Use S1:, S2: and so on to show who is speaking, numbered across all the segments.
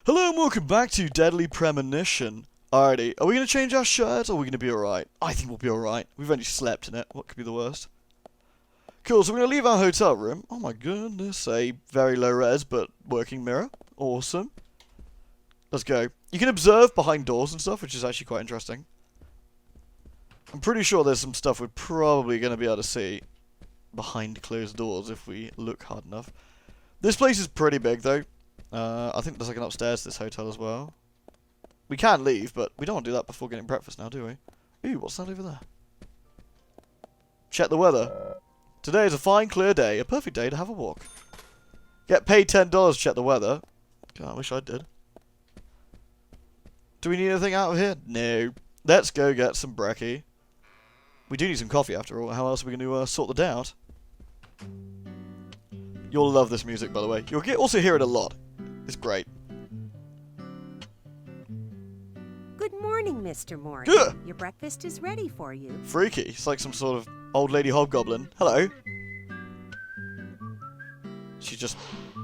S1: Hello and welcome back to Deadly Premonition. Alrighty, are we going to change our shirt or are we going to be alright? I think we'll be alright. We've only slept in it. What could be the worst? Cool, so we're going to leave our hotel room. Oh my goodness, a very low res but working mirror. Awesome. Let's go. You can observe behind doors and stuff, which is actually quite interesting. I'm pretty sure there's some stuff we're probably going to be able to see behind closed doors if we look hard enough. This place is pretty big though. I think there's like an upstairs to this hotel as well. We can leave, but we don't want to do that before getting breakfast now, do we? Ooh, what's that over there? Check the weather. Today is a fine, clear day. A perfect day to have a walk. Get paid $10 to check the weather. God, I wish I did. Do we need anything out of here? No. Let's go get some brekkie. We do need some coffee after all. How else are we going to sort the day out? You'll love this music, by the way. You'll also hear it a lot. It's great.
S2: Good morning, Mr. Morgan.
S1: Ugh.
S2: Your breakfast is ready for you.
S1: Freaky. It's like some sort of old lady hobgoblin. Hello. She's just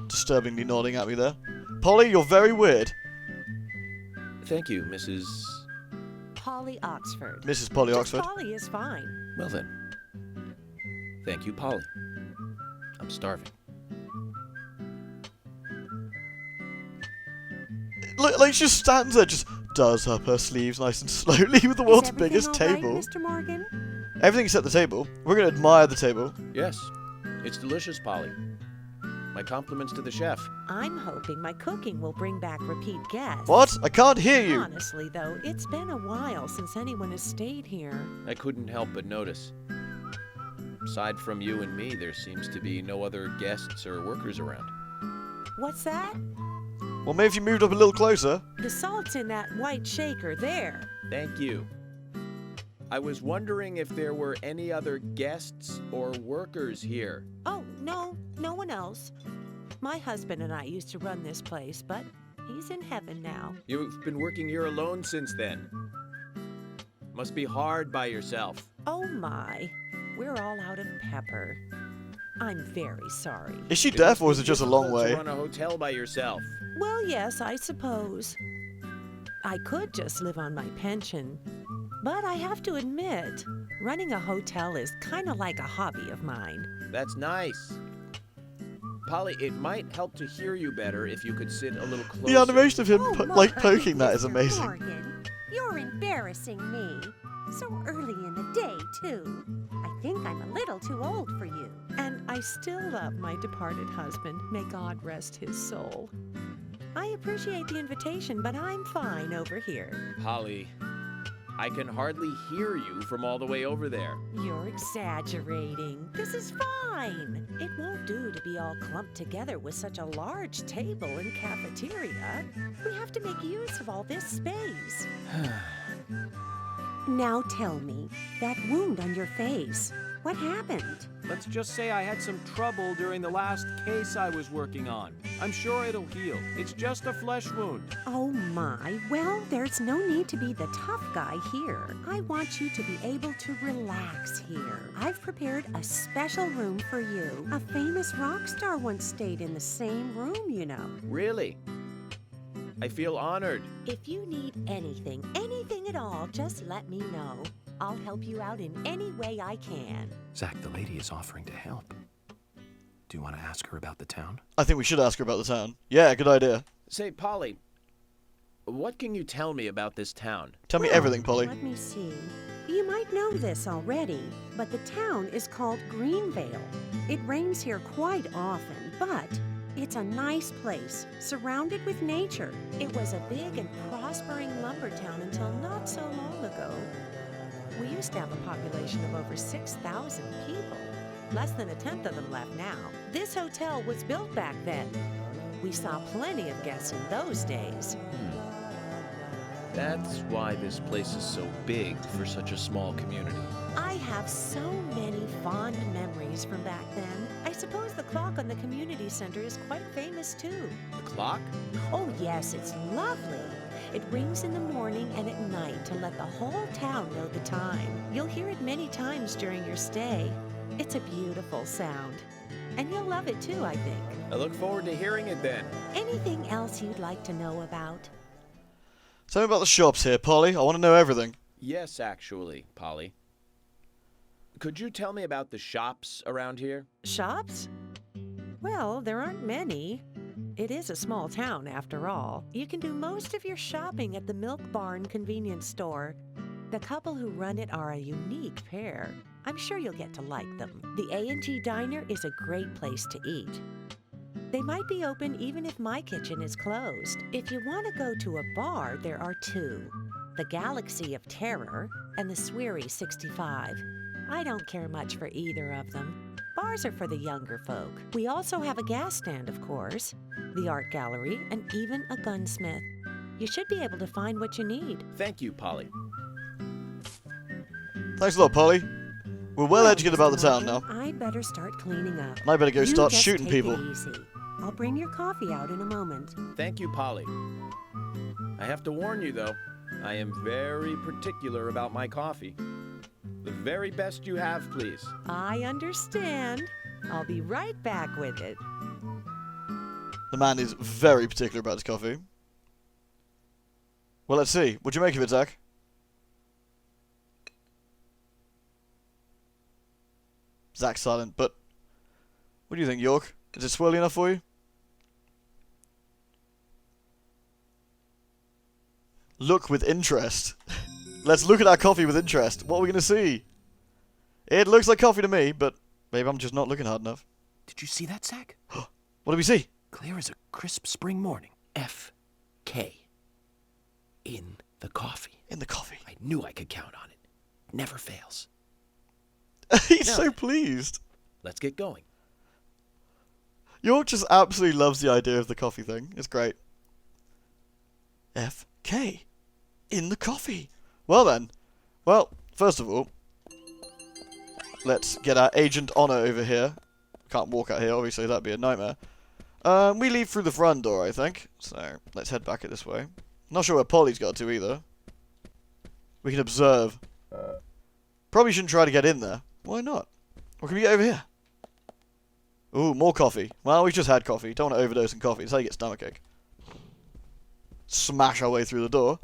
S1: disturbingly nodding at me there. Polly, you're very weird.
S3: Thank you, Mrs.
S2: Polly Oxford.
S1: Mrs. Polly
S2: Just
S1: Oxford.
S2: Polly is fine.
S3: Well then. Thank you, Polly. I'm starving.
S1: Like she just stands there, just does up her sleeves nice and slowly with the world's
S2: Is everything
S1: biggest
S2: all right,
S1: table.
S2: Mr. Morgan?
S1: Everything except the table. We're going to admire the table.
S3: Yes, it's delicious, Polly. My compliments to the chef.
S2: I'm hoping my cooking will bring back repeat guests.
S1: What? I can't hear you.
S2: Honestly, though, it's been a while since anyone has stayed here.
S3: I couldn't help but notice. Aside from you and me, there seems to be no other guests or workers around.
S2: What's that?
S1: Well, maybe if you moved up a little closer.
S2: The salt's in that white shaker there.
S3: Thank you. I was wondering if there were any other guests or workers here.
S2: Oh, no one else. My husband and I used to run this place, but he's in heaven now.
S3: You've been working here alone since then. Must be hard by yourself.
S2: Oh my, we're all out of pepper. I'm very sorry.
S1: Is she deaf or is it just a long
S3: Difficult
S1: way?
S3: to run a hotel by yourself.
S2: Well, yes, I suppose. I could just live on my pension. But I have to admit, running a hotel is kind of like a hobby of mine.
S3: That's nice. Polly, it might help to hear you better if you could sit a little closer.
S1: The animation of him
S2: my,
S1: poking that is
S2: Mr.
S1: amazing.
S2: Morgan, you're embarrassing me. So early in the day, too. I think I'm a little too old for you. And I still love my departed husband. May God rest his soul. I appreciate the invitation, but I'm fine over here.
S3: Polly, I can hardly hear you from all the way over there.
S2: You're exaggerating. This is fine. It won't do to be all clumped together with such a large table and cafeteria. We have to make use of all this space. Now tell me, that wound on your face, what happened?
S4: Let's just say I had some trouble during the last case I was working on. I'm sure it'll heal. It's just a flesh wound.
S2: Oh my, well, there's no need to be the tough guy here. I want you to be able to relax here. I've prepared a special room for you. A famous rock star once stayed in the same room, you know.
S3: Really? I feel honored.
S2: If you need anything at all, just let me know. I'll help you out in any way I can.
S5: Zach, the lady is offering to help. Do you want to ask her about the town?
S1: I think we should ask her about the town. Yeah, good idea.
S3: Say, Polly, what can you tell me about this town?
S1: Tell me everything, Polly.
S2: Let me see. You might know this already, but the town is called Greenvale. It rains here quite often, but it's a nice place, surrounded with nature. It was a big and prospering lumber town until not so long ago. We used to have a population of over 6,000 people. Less than a tenth of them left now. This hotel was built back then. We saw plenty of guests in those days.
S3: That's why this place is so big for such a small community.
S2: I have so many fond memories from back then. I suppose the clock on the community center is quite famous too.
S3: The clock?
S2: Oh yes, it's lovely. It rings in the morning and at night to let the whole town know the time. You'll hear it many times during your stay. It's a beautiful sound. and you'll love it too, I think.
S3: I look forward to hearing it then.
S2: Anything else you'd like to know about?
S1: Tell me about the shops here, Polly. I want to know everything.
S3: Yes, actually, Polly. Could you tell me about the shops around here?
S2: Shops? Well, there aren't many. It is a small town, after all. You can do most of your shopping at the Milk Barn convenience store. The couple who run it are a unique pair. I'm sure you'll get to like them. The A&G Diner is a great place to eat. They might be open even if my kitchen is closed. If you want to go to a bar, there are two. The Galaxy of Terror and the Sweary 65. I don't care much for either of them. Bars are for the younger folk. We also have a gas stand, of course, the art gallery, and even a gunsmith. You should be able to find what you need.
S3: Thank you, Polly.
S1: Thanks a lot, Polly. We're well educated about the
S2: Mr.
S1: town now.
S2: Morgan, I'd better start cleaning up.
S1: And I better go
S2: You
S1: start
S2: just
S1: shooting
S2: take
S1: people.
S2: It easy. I'll bring your coffee out in a moment.
S3: Thank you, Polly. I have to warn you, though, I am very particular about my coffee. The very best you have, please.
S2: I understand. I'll be right back with it.
S1: The man is very particular about his coffee. Well, let's see. What'd you make of it, Zach? Zach's silent, but what do you think, York? Is it swirly enough for you? Look with interest. Let's look at our coffee with interest. What are we going to see? It looks like coffee to me, but maybe I'm just not looking hard enough.
S5: Did you see that, Zach?
S1: What do we see?
S5: Clear as a crisp spring morning. F.K. in the coffee.
S1: In the coffee.
S5: I knew I could count on it. Never fails.
S1: He's
S3: No.
S1: so pleased.
S3: Let's get going.
S1: York just absolutely loves the idea of the coffee thing. It's great. F.K. in the coffee. Well then. Well, first of all, let's get our Agent Honor over here. Can't walk out here, obviously, that'd be a nightmare. We leave through the front door, I think. So, let's head back it this way. Not sure where Polly's got to, either. We can observe. Probably shouldn't try to get in there. Why not? Or can we get over here? Ooh, more coffee. Well, we just had coffee. Don't want to overdose on coffee. That's how you get stomachache. Smash our way through the door.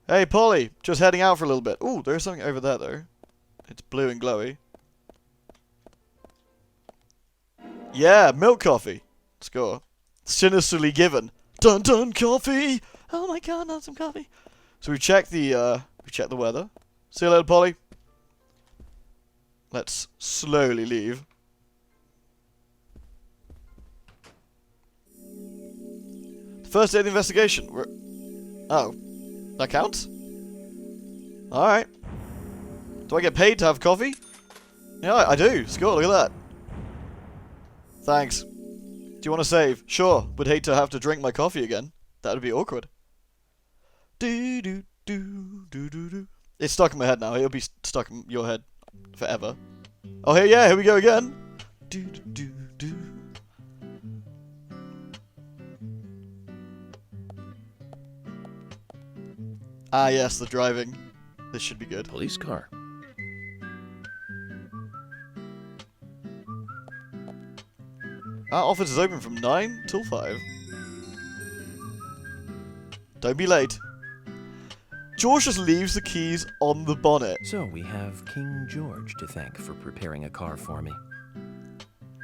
S1: Hey, Polly. Just heading out for a little bit. Ooh, there's something over there, though. It's blue and glowy. Yeah, milk coffee. Let's go. Sinisterly given. Dun dun coffee. Oh my god, not some coffee. So we checked the weather. See you later, Polly. Let's slowly leave. First day of the investigation. Oh. That counts? Alright. Do I get paid to have coffee? Yeah, I do. Score, look at that. Thanks. Do you want to save? Sure. Would hate to have to drink my coffee again. That would be awkward. Do do do do do do. It's stuck in my head now. It'll be stuck in your head forever. Oh, here we go again. Do do do do. Ah, yes, the driving. This should be good.
S3: Police car.
S1: Our office is open from 9 till 5. Don't be late. George just leaves the keys on the bonnet.
S5: So we have King George to thank for preparing a car for me.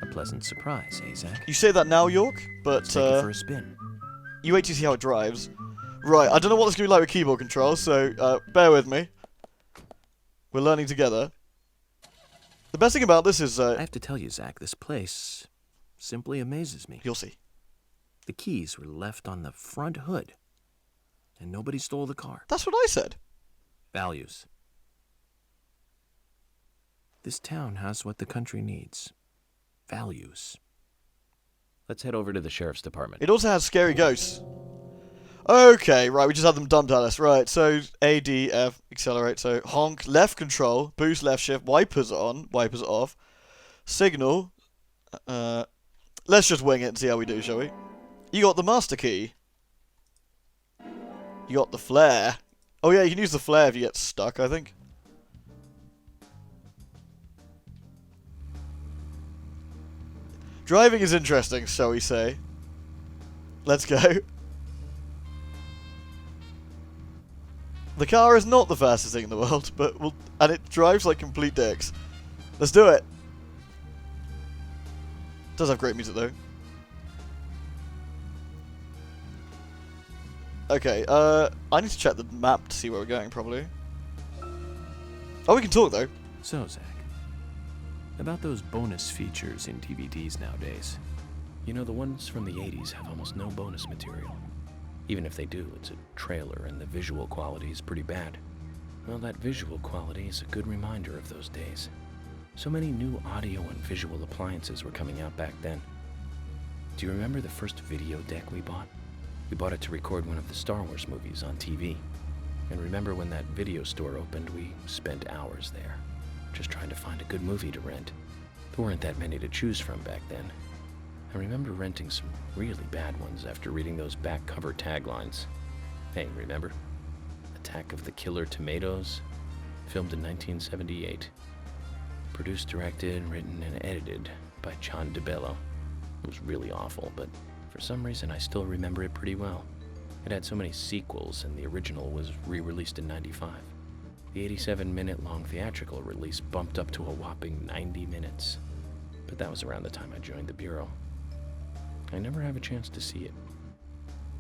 S5: A pleasant surprise, eh, Zach?
S1: You say that now, York, but
S5: Let's take it for a spin.
S1: you wait to see how it drives. Right, I don't know what this is going to be like with keyboard controls, so bear with me. We're learning together. The best thing about this is...
S5: I have to tell you, Zach, this place simply amazes me.
S1: You'll see.
S5: The keys were left on the front hood, and nobody stole the car.
S1: That's what I said.
S5: Values. This town has what the country needs. Values.
S3: Let's head over to the sheriff's department.
S1: It also has scary ghosts. Okay, right, we just had them dumped at us. Right, so A, D, F, accelerate. So honk, left control, boost, left shift, wipers on, wipers off, signal. Let's just wing it and see how we do, shall we? You got the master key. You got the flare. Oh yeah, you can use the flare if you get stuck, I think. Driving is interesting, shall we say. Let's go. The car is not the fastest thing in the world, but and it drives like complete dicks. Let's do it. Does have great music though. Okay, I need to check the map to see where we're going, probably. Oh, we can talk though.
S5: So, Zach, about those bonus features in DVDs nowadays.
S3: You know, the ones from the 80s have almost no bonus material. Even if they do, it's a trailer and the visual quality is pretty bad. Well, that visual quality is a good reminder of those days. So many new audio and visual appliances were coming out back then. Do you remember the first video deck we bought? We bought it to record one of the Star Wars movies on TV. And remember when that video store opened, we spent hours there, just trying to find a good movie to rent. There weren't that many to choose from back then. I remember renting some really bad ones after reading those back cover taglines. Hey, remember? Attack of the Killer Tomatoes? Filmed in 1978. Produced, directed, written, and edited by John DeBello. It was really awful, but for some reason I still remember it pretty well. It had so many sequels, and the original was re-released in '95. The 87-minute-long theatrical release bumped up to a whopping 90 minutes. But that was around the time I joined the Bureau. I never have a chance to see it.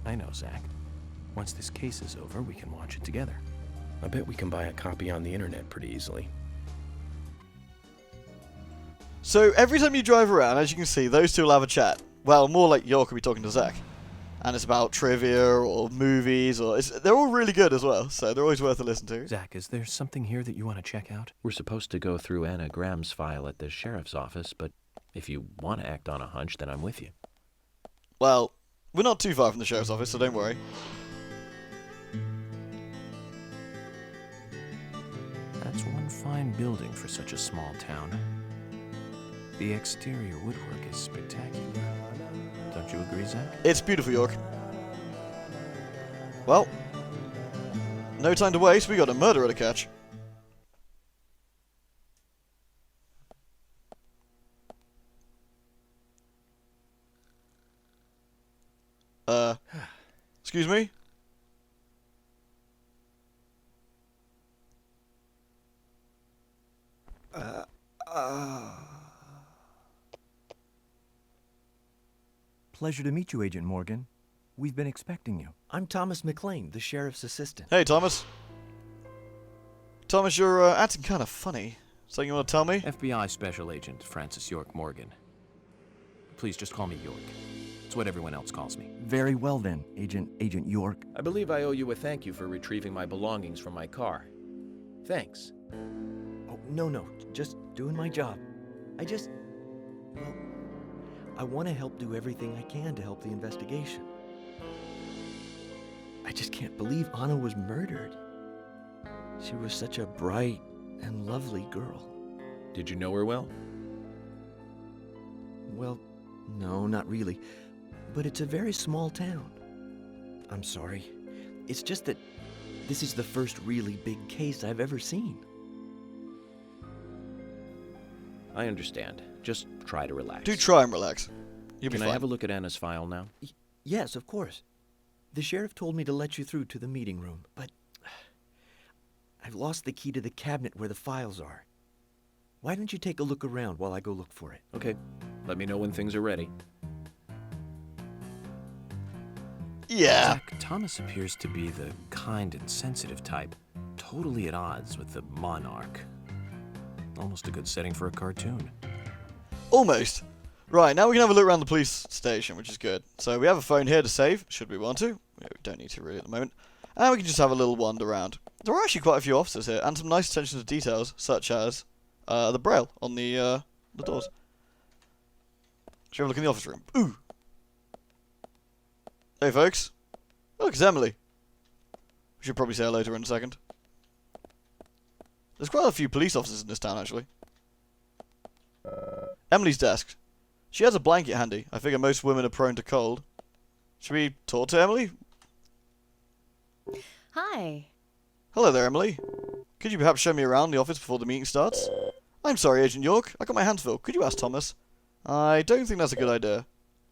S5: I know, Zach. Once this case is over, we can watch it together.
S3: I bet we can buy a copy on the internet pretty easily.
S1: So every time you drive around, as you can see, those two will have a chat. Well, more like York will be talking to Zach. And it's about trivia or movies, or they're all really good as well, so they're always worth a listen to.
S5: Zach, is there something here that you want to check out?
S6: We're supposed to go through Anna Graham's file at the sheriff's office, but if you want to act on a hunch, then I'm with you.
S1: Well, we're not too far from the sheriff's office, so don't worry.
S5: That's one fine building for such a small town. The exterior woodwork is spectacular. Don't you agree, Zach?
S1: It's beautiful, York. Well, no time to waste, we got a murderer to catch. Excuse me?
S7: Pleasure to meet you, Agent Morgan. We've been expecting you.
S8: I'm Thomas McLean, the sheriff's assistant.
S1: Hey, Thomas. Thomas, you're acting kind of funny. Something you want to tell me?
S5: FBI Special Agent Francis York Morgan. Please just call me York. It's what everyone else calls me.
S7: Very well then, Agent York.
S3: I believe I owe you a thank you for retrieving my belongings from my car. Thanks.
S8: Oh, no, just doing my job. I want to help do everything I can to help the investigation. I just can't believe Anna was murdered. She was such a bright and lovely girl.
S3: Did you know her well?
S8: Well, no, not really. But it's a very small town. I'm sorry. It's just that this is the first really big case I've ever seen.
S3: I understand. Just try to relax.
S1: Do try and relax. You'll be
S3: Can
S1: fine.
S3: I have a look at Anna's file now?
S8: Yes, of course. The sheriff told me to let you through to the meeting room, but I've lost the key to the cabinet where the files are. Why don't you take a look around while I go look for it?
S3: Okay. Let me know when things are ready.
S1: Yeah.
S5: Zach, Thomas appears to be the kind and sensitive type, totally at odds with the monarch. Almost a good setting for a cartoon.
S1: Almost. Right, now we can have a look around the police station, which is good. So we have a phone here to save, should we want to. We don't need to really at the moment. And we can just have a little wander around. There are actually quite a few officers here, and some nice attention to details, such as the braille on the doors. Should we have a look in the office room? Ooh! Hey, folks. Oh, look, it's Emily. We should probably say hello to her in a second. There's quite a few police officers in this town, actually. Emily's desk. She has a blanket handy. I figure most women are prone to cold. Should we talk to Emily?
S9: Hi.
S1: Hello there, Emily. Could you perhaps show me around the office before the meeting starts? I'm sorry, Agent York. I got my hands full. Could you ask Thomas? I don't think that's a good idea.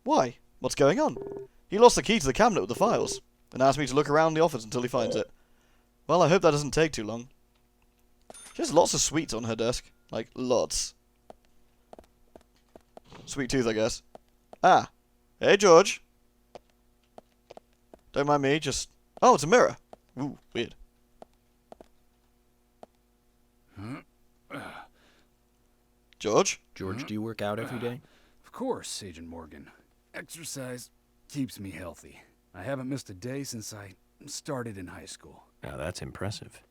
S1: Why? What's going on? He lost the key to the cabinet with the files, and asked me to look around the office until he finds it. Well, I hope that doesn't take too long. She has lots of sweets on her desk. Like, lots. Sweet tooth, I guess. Ah. Hey, George. Don't mind me, just... Oh, it's a mirror. Ooh, weird. George?
S3: George, do you work out every day?
S9: Of course, Agent Morgan. Exercise keeps me healthy. I haven't missed a day since I started in high school.
S5: Now that's impressive.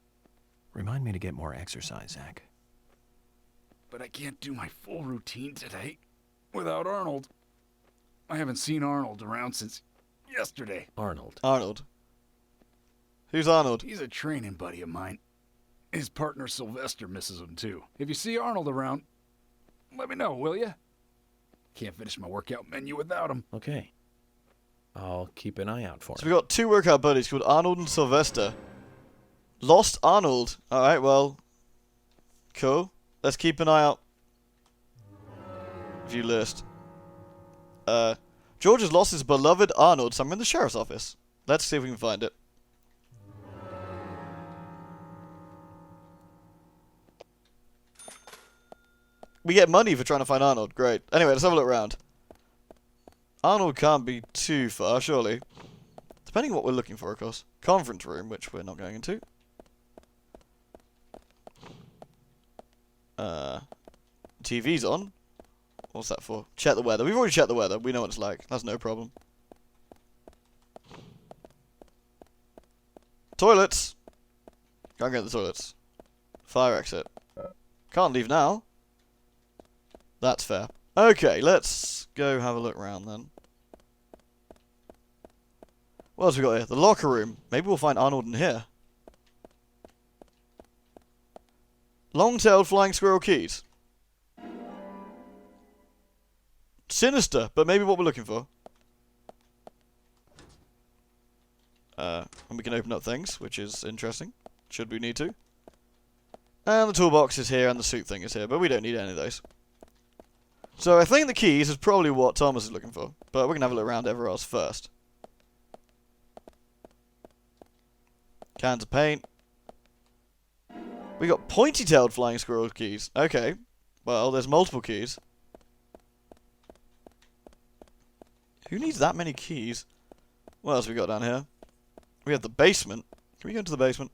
S5: Remind me to get more exercise, Zach.
S9: But I can't do my full routine today without Arnold. I haven't seen Arnold around since yesterday.
S3: Arnold.
S1: Arnold. Who's Arnold?
S9: He's a training buddy of mine. His partner Sylvester misses him too. If you see Arnold around, let me know, will ya? Can't finish my workout menu without him.
S3: Okay. I'll keep an eye out for
S1: So
S3: him.
S1: we got two workout buddies called Arnold and Sylvester. Lost Arnold. Alright, well. Cool. Let's keep an eye out. View list. George has lost his beloved Arnold somewhere in the sheriff's office. Let's see if we can find it. We get money for trying to find Arnold. Great. Anyway, let's have a look around. Arnold can't be too far, surely. Depending on what we're looking for, of course. Conference room, which we're not going into. TV's on. What's that for? Check the weather. We've already checked the weather. We know what it's like. That's no problem. Toilets. Can't go to the toilets. Fire exit. Can't leave now. That's fair. Okay, let's go have a look around then. What else we got here? The locker room. Maybe we'll find Arnold in here. Long-tailed flying squirrel keys. Sinister, but maybe what we're looking for. And we can open up things, which is interesting. Should we need to. And the toolbox is here, and the suit thing is here, but we don't need any of those. So I think the keys is probably what Thomas is looking for, but we're going to have a look around everywhere else first. Cans of paint. We got pointy-tailed flying squirrel keys. Okay. Well, there's multiple keys. Who needs that many keys? What else we got down here? We have the basement. Can we go into the basement?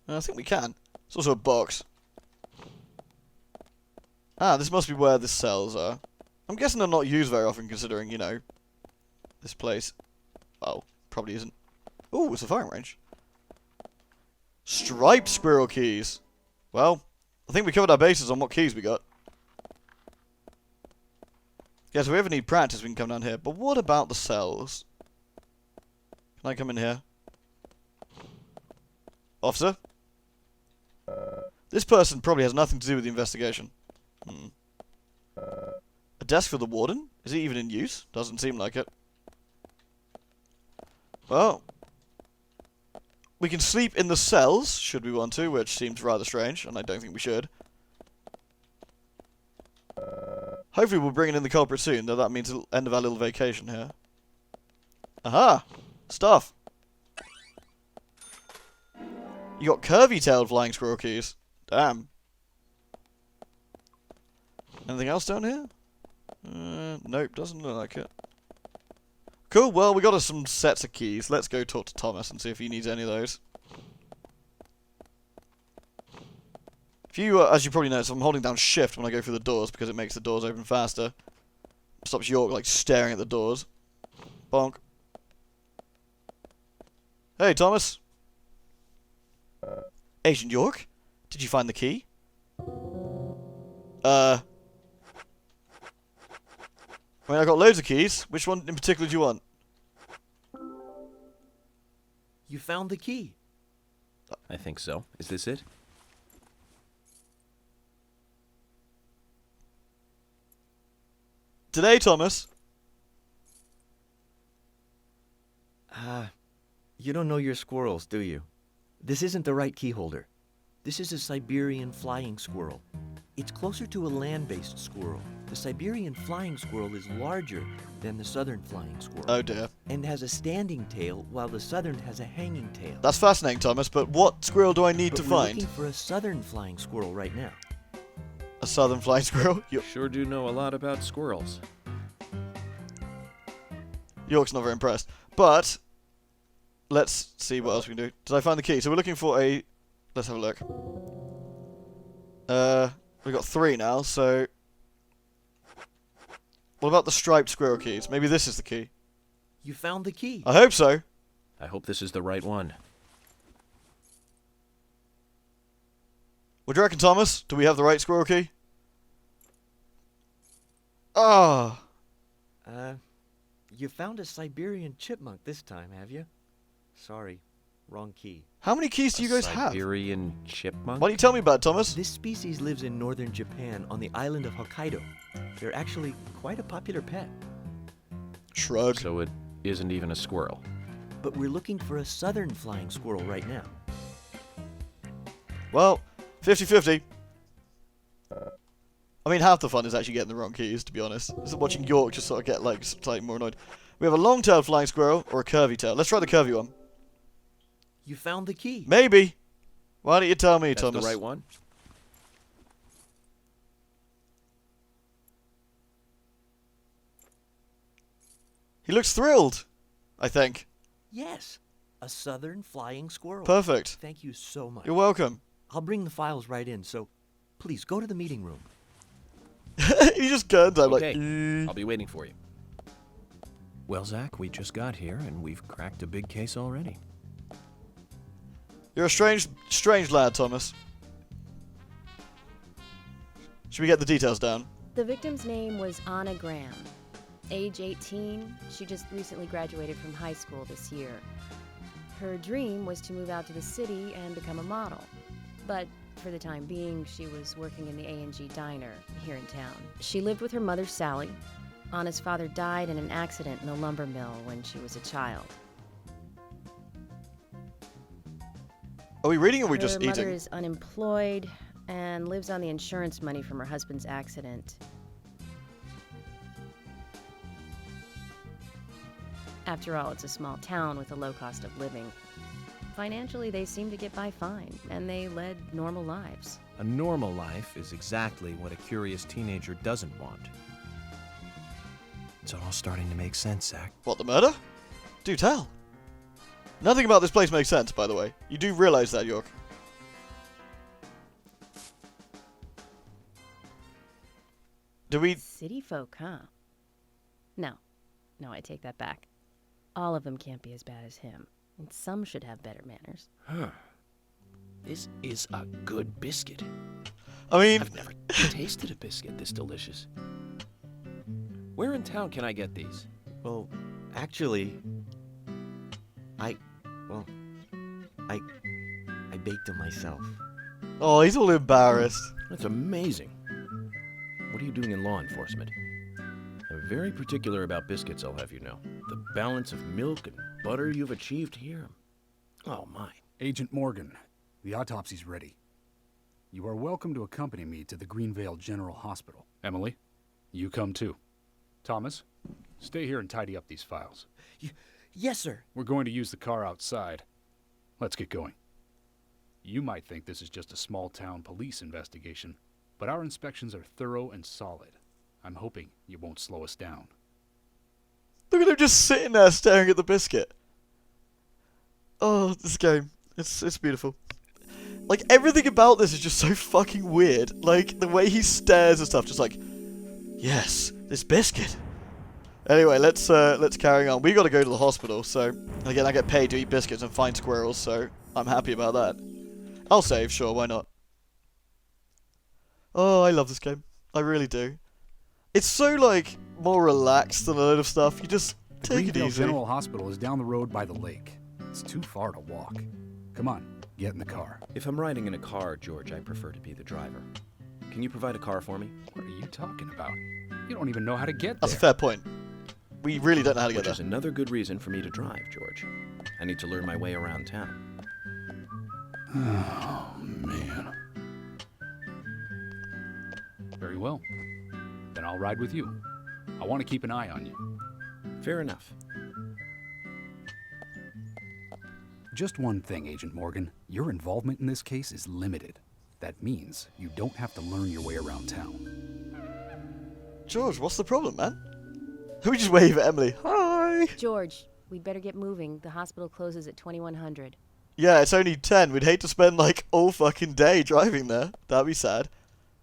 S1: I think we can. It's also a box. Ah, this must be where the cells are. I'm guessing they're not used very often considering, you know, this place. Oh, probably isn't. Ooh, it's a firing range. Striped squirrel keys. Well, I think we covered our bases on what keys we got. Yeah, so if we ever need practice, we can come down here. But what about the cells? Can I come in here? Officer? This person probably has nothing to do with the investigation. A desk for the warden? Is it even in use? Doesn't seem like it. Well, we can sleep in the cells, should we want to, which seems rather strange, and I don't think we should. Hopefully we'll bring in the culprit soon, though that means the end of our little vacation here. Aha! Stuff! You got curvy-tailed flying squirrel keys. Damn. Anything else down here? Nope, doesn't look like it. Cool, well, we got us some sets of keys. Let's go talk to Thomas and see if he needs any of those. If you, as you probably notice, I'm holding down shift when I go through the doors because it makes the doors open faster. Stops York, like, staring at the doors. Bonk. Hey, Thomas. Agent York? Did you find the key? I mean, I got loads of keys. Which one in particular do you want?
S8: You found the key.
S6: I think so. Is this it?
S1: Today, Thomas.
S8: You don't know your squirrels, do you? This isn't the right key holder. This is a Siberian flying squirrel. It's closer to a land-based squirrel. The Siberian flying squirrel is larger than the southern flying squirrel.
S1: Oh dear.
S8: And has a standing tail, while the southern has a hanging tail.
S1: That's fascinating, Thomas, but what squirrel do I need
S8: But
S1: to
S8: we're
S1: find?
S8: looking for a southern flying squirrel right now.
S1: A southern flying squirrel?
S3: Sure do know a lot about squirrels.
S1: York's not very impressed. But, let's see what else we can do. Did I find the key? So we're looking for a... Let's have a look. We've got 3 now, so... What about the striped squirrel keys? Maybe this is the key.
S8: You found the key.
S1: I hope so.
S3: I hope this is the right one.
S1: What do you reckon, Thomas? Do we have the right squirrel key? Ah.
S8: You found a Siberian chipmunk this time, have you? Sorry, wrong key.
S1: How many keys do you guys have?
S3: Siberian chipmunk?
S1: Why don't you tell me about it, Thomas?
S8: This species lives in northern Japan on the island of Hokkaido. They're actually quite a popular pet.
S1: Shrug.
S3: So it isn't even a squirrel.
S8: But we're looking for a southern flying squirrel right now.
S1: Well, 50-50. I mean, half the fun is actually getting the wrong keys, to be honest. This is watching York just sort of get, like, slightly more annoyed. We have a long-tailed flying squirrel or a curvy tail. Let's try the curvy one.
S8: You found the key.
S1: Maybe. Why don't you tell me,
S3: That's
S1: Thomas?
S3: the right one?
S1: He looks thrilled, I think.
S8: Yes, a southern flying squirrel.
S1: Perfect.
S8: Thank you so much.
S1: You're welcome.
S8: I'll bring the files right in, so please go to the meeting room.
S1: He just turned. I'm
S3: Okay,
S1: like,
S3: I'll be waiting for you.
S5: Well, Zach, we just got here, and we've cracked a big case already.
S1: You're a strange lad, Thomas. Should we get the details down?
S10: The victim's name was Anna Graham. Age 18, she just recently graduated from high school this year. Her dream was to move out to the city and become a model. But for the time being, she was working in the A&G diner here in town. She lived with her mother, Sally. Anna's father died in an accident in a lumber mill when she was a child.
S1: Are we reading or are we
S10: Her
S1: just
S10: mother
S1: eating?
S10: is unemployed and lives on the insurance money from her husband's accident. After all, it's a small town with a low cost of living. Financially, they seem to get by fine, and they led normal lives.
S5: A normal life is exactly what a curious teenager doesn't want. It's all starting to make sense, Zach.
S1: What, the murder? Do tell. Nothing about this place makes sense, by the way. You do realize that, York. Do we...
S10: City folk, huh? No, I take that back. All of them can't be as bad as him, and some should have better manners.
S3: Huh. This is a good biscuit.
S1: I mean...
S3: I've never tasted a biscuit this delicious. Where in town can I get these?
S8: Well, actually, I baked them myself.
S1: Oh, he's all embarrassed.
S3: That's amazing. What are you doing in law enforcement? I'm very particular about biscuits, I'll have you know. The balance of milk and butter you've achieved here. Oh, my.
S9: Agent Morgan, the autopsy's ready. You are welcome to accompany me to the Greenvale General Hospital. Emily, you come too. Thomas, stay here and tidy up these files.
S8: Yes, sir.
S9: We're going to use the car outside. Let's get going. You might think this is just a small-town police investigation, but our inspections are thorough and solid. I'm hoping you won't slow us down.
S1: Look at him just sitting there staring at the biscuit. Oh, this game. It's beautiful. Like, everything about this is just so fucking weird. Like, the way he stares and stuff, just like, yes, this biscuit. Anyway, let's carry on. We gotta go to the hospital, so, again, I get paid to eat biscuits and find squirrels, so I'm happy about that. I'll save, sure, why not? Oh, I love this game. I really do. It's so, like, more relaxed than a load of stuff. You just
S9: The
S1: take it
S9: Greenvale
S1: easy.
S9: General Hospital is down the road by the lake. It's too far to walk. Come on, get in the car.
S3: If I'm riding in a car, George, I prefer to be the driver. Can you provide a car for me?
S9: What are you talking about? You don't even know how to get
S1: That's a
S9: there.
S1: fair point. We really don't know how to get
S3: Which
S1: there.
S3: is another good reason for me to drive, George. I need to learn my way around town.
S9: Oh, man. Very well. Then I'll ride with you. I want to keep an eye on you.
S3: Fair enough.
S9: Just one thing, Agent Morgan. Your involvement in this case is limited. That means you don't have to learn your way around town.
S1: George, what's the problem, man? We just wave at Emily. Hi!
S10: George, we'd better get moving. The hospital closes at 2100.
S1: Yeah, it's only 10. We'd hate to spend, like, all fucking day driving there. That'd be sad.